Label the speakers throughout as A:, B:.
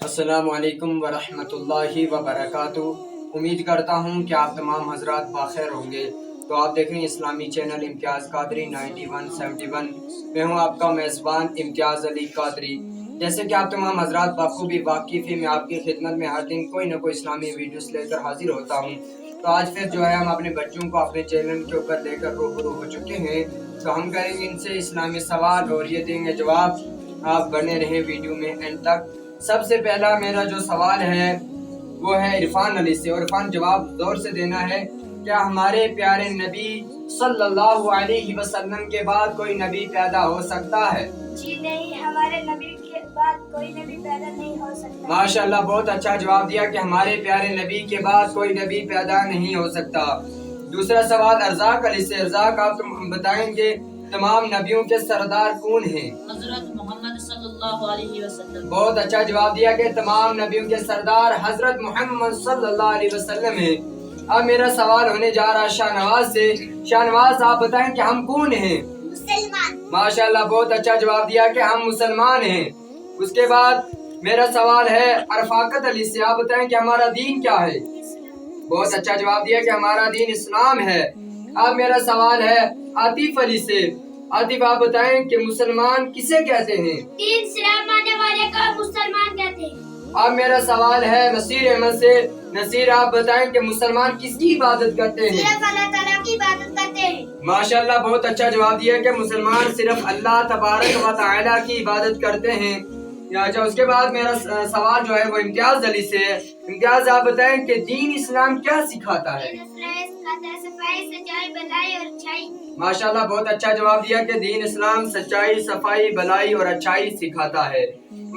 A: السلام علیکم ورحمۃ اللہ وبرکاتہ۔ امید کرتا ہوں کہ آپ تمام حضرات بخیر ہوں گے۔ تو آپ دیکھ رہے ہیں اسلامی چینل امتیاز قادری 9171۔ میں ہوں آپ کا میزبان امتیاز علی قادری۔ جیسے کہ آپ تمام حضرات بخوبی واقف ہیں، میں آپ کی خدمت میں ہر دن کوئی نہ کوئی اسلامی ویڈیوز لے کر حاضر ہوتا ہوں۔ تو آج پھر جو ہے ہم اپنے بچوں کو اپنے چینل کے اوپر لے کر روبرو ہو چکے ہیں۔ تو ہم کریں گے ان سے اسلامی سوال اور یہ دیں گے جواب۔ آپ بنے رہیں ویڈیو میں اینڈ تک۔ سب سے پہلا میرا جو سوال ہے وہ ہے عرفان علی سے، اور عرفان جواب زور سے دینا ہے۔ کیا ہمارے پیارے نبی صلی اللہ علیہ وسلم کے بعد کوئی نبی پیدا ہو سکتا ہے؟
B: جی نہیں، ہمارے نبی کے بعد کوئی نبی پیدا نہیں ہو سکتا۔
A: ماشاءاللہ، بہت اچھا جواب دیا کہ ہمارے پیارے نبی کے بعد کوئی نبی پیدا نہیں ہو سکتا۔ دوسرا سوال ارزاق علی سے۔ ارزاق، آپ بتائیں گے تمام نبیوں کے سردار کون ہیں؟
C: حضرت محمد صلی اللہ علیہ وسلم۔
A: بہت اچھا جواب دیا کہ تمام نبیوں کے سردار حضرت محمد صلی اللہ علیہ وسلم ہیں۔ اب میرا سوال ہونے جا رہا ہے شاہ نواز سے۔ شاہ نواز، آپ بتائیں کہ ہم کون ہیں؟
B: مسلمان۔
A: ماشاءاللہ، بہت اچھا جواب دیا کہ ہم مسلمان ہیں۔ اس کے بعد میرا سوال ہے ارفاقت علی سے۔ آپ بتائیں کہ ہمارا دین کیا ہے؟ بہت اچھا جواب دیا کہ ہمارا دین اسلام ہے۔ اب میرا سوال ہے عاطف علی سے۔ عاطف، آپ بتائیں کہ مسلمان کسے کہتے ہیں؟
B: دین اسلام ماننے والے کو مسلمان کہتے ہیں۔
A: اب میرا سوال ہے نصیر احمد سے۔ نصیر، آپ بتائیں کہ مسلمان کس کی عبادت کرتے ہیں؟
B: صرف اللہ تعالیٰ کی عبادت کرتے ہیں۔
A: ماشاءاللہ، بہت اچھا جواب دیا کہ مسلمان صرف اللہ تبارک و تعالیٰ کی عبادت کرتے ہیں۔ اچھا، اس کے بعد میرا سوال جو ہے وہ امتیاز علی سے ہے۔ امتیاز، آپ بتائیں کہ دین اسلام کیا سکھاتا ہے؟
B: صفائی، سچائی، بھلائی اور اچھائی۔
A: ماشاءاللہ، بہت اچھا جواب دیا کہ دین اسلام سچائی، صفائی، بھلائی اور اچھائی سکھاتا ہے۔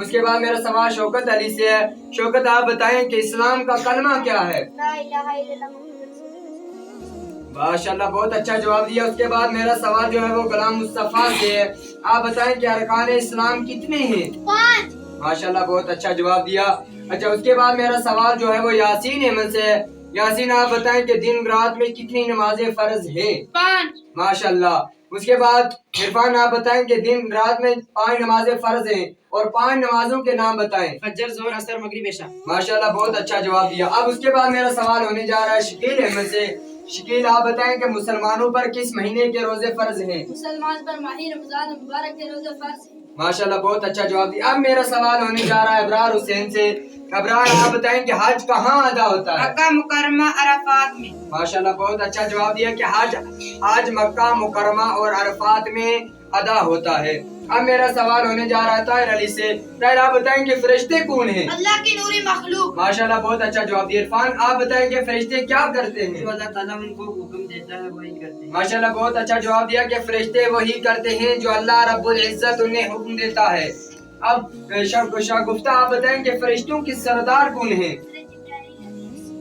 A: اس کے بعد میرا سوال شوکت علی سے ہے۔ شوکت، آپ بتائیں کہ اسلام کا کلمہ کیا ہے؟
B: لا الہ الا اللہ محمد رسول اللہ۔
A: ماشاءاللہ، بہت اچھا جواب دیا۔ اس کے بعد میرا سوال جو ہے وہ غلام مصطفیٰ سے ہے۔ آپ بتائیں کہ ارکان اسلام کتنے ہیں؟
B: 5۔
A: ماشاءاللہ، بہت اچھا جواب دیا۔ اچھا، اس کے بعد میرا سوال جو ہے وہ یاسین احمد سے ہے۔ یاسین، آپ بتائیں کہ دن رات میں کتنی نمازیں فرض ہیں؟
B: 5۔
A: ماشاءاللہ۔ اس کے بعد عرفان، آپ بتائیں کہ دن رات میں 5 نمازیں فرض ہیں اور 5 نمازوں کے نام بتائیں۔
C: فجر، ظہر، عصر، مغرب، عشاء۔
A: ماشاءاللہ، بہت اچھا جواب دیا۔ اب اس کے بعد میرا سوال ہونے جا رہا ہے شکیل احمد سے۔ شکیل، آپ بتائیں کہ مسلمانوں پر کس مہینے کے روزے فرض ہیں؟
B: مسلمان پر ماہ رمضان مبارک کے روزے فرض ہیں۔
A: ماشاءاللہ، بہت اچھا جواب دیا۔ اب میرا سوال ہونے جا رہا ہے ابرار حسین سے۔ ابرار، آپ بتائیں کہ حج کہاں ادا ہوتا ہے؟
C: مکہ مکرمہ، عرفات میں۔
A: ماشاءاللہ، بہت اچھا جواب دیا کہ حج مکہ مکرمہ اور عرفات میں ادا ہوتا ہے۔ اب میرا سوال ہونے جا رہا ہے طاہر علی سے۔ طاہر، آپ بتائیں کہ فرشتے کون ہیں؟
B: اللہ کی نوری مخلوق۔
A: ماشاءاللہ، بہت اچھا جواب دیا۔ عرفان، آپ بتائیں کہ فرشتے کیا کرتے ہیں؟
C: اللہ تعالیٰ ان کو حکم دیتا ہے وہی کرتے ہیں۔
A: ماشاءاللہ، بہت اچھا جواب دیا کہ فرشتے وہی کرتے ہیں جو اللہ رب العزت انہیں حکم دیتا ہے۔ اب شاگفتہ، آپ بتائیں کہ فرشتوں کے سردار کون ہیں؟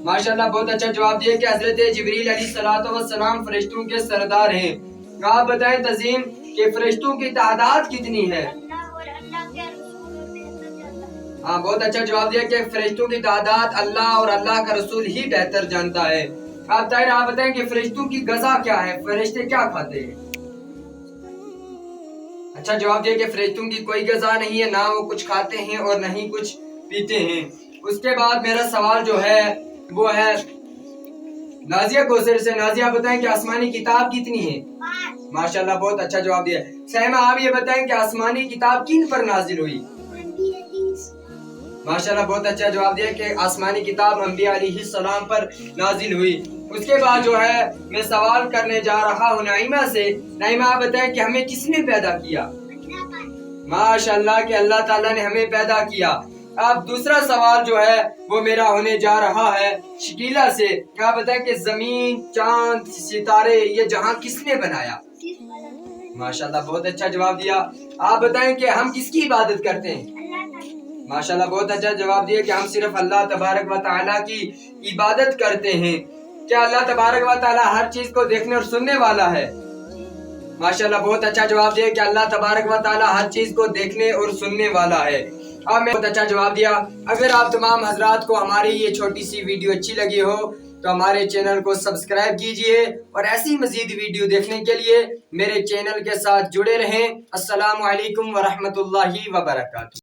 A: ماشاءاللہ، بہت اچھا جواب دیا کہ حضرت جبریل علیہ الصلوۃ والسلام فرشتوں کے سردار ہیں۔ آپ بتائیں تزیم کہ فرشتوں کی تعداد کتنی ہے؟
B: اللہ اور اللہ کے رسول بہتر جانتا ہے۔
A: ہاں، بہت اچھا جواب دیا کہ فرشتوں کی تعداد اللہ اور اللہ کا رسول ہی بہتر جانتا ہے۔ آپ طاہر، آپ بتائیں کہ فرشتوں کی غذا کیا ہے؟ فرشتے کیا کھاتے ہیں؟ اچھا جواب دیا کہ فرشتوں کی کوئی غذا نہیں ہے، نہ وہ کچھ کھاتے ہیں اور نہ ہی کچھ پیتے ہیں۔ اس کے بعد میرا سوال جو ہے وہ ہے نازیہ کوثر سے۔ نازیہ، بتائیں کہ آسمانی کتاب کتنی ہے؟
B: 5۔
A: ماشاءاللہ، بہت اچھا جواب دیا۔ سیمہ، آپ یہ بتائیں کہ آسمانی کتاب کن پر نازل ہوئی؟ ماشاءاللہ، بہت اچھا جواب دیا کہ آسمانی کتاب انبیاء علیہ السلام پر نازل ہوئی۔ اس کے بعد جو ہے میں سوال کرنے جا رہا ہوں نعیمہ سے۔ نعیمہ، آپ بتائیں کہ ہمیں کس نے پیدا کیا؟ ماشاءاللہ کہ اللہ تعالیٰ نے ہمیں پیدا کیا۔ اب دوسرا سوال جو ہے وہ میرا ہونے جا رہا ہے شکیلہ سے۔ آپ بتائیں کہ زمین، چاند، ستارے، یہ جہاں کس نے بنایا؟ ماشاءاللہ، بہت اچھا جواب دیا۔ آپ بتائیں کہ ہم کس کی عبادت کرتے ہیں؟ ماشاءاللہ، بہت اچھا جواب دیا کہ ہم صرف اللہ تبارک و تعالیٰ کی عبادت کرتے ہیں۔ کیا اللہ تبارک و تعالیٰ ہر چیز کو دیکھنے اور سننے والا ہے؟ ماشاءاللہ، بہت اچھا جواب دیا کہ اللہ تبارک و تعالیٰ ہر چیز کو دیکھنے اور سننے والا ہے۔ اب میں بہت اچھا جواب دیا۔ اگر آپ تمام حضرات کو ہماری یہ چھوٹی سی ویڈیو اچھی لگی ہو تو ہمارے چینل کو سبسکرائب کیجئے اور ایسی مزید ویڈیو دیکھنے کے لیے میرے چینل کے ساتھ جڑے رہیں۔ السلام علیکم ورحمۃ اللہ وبرکاتہ۔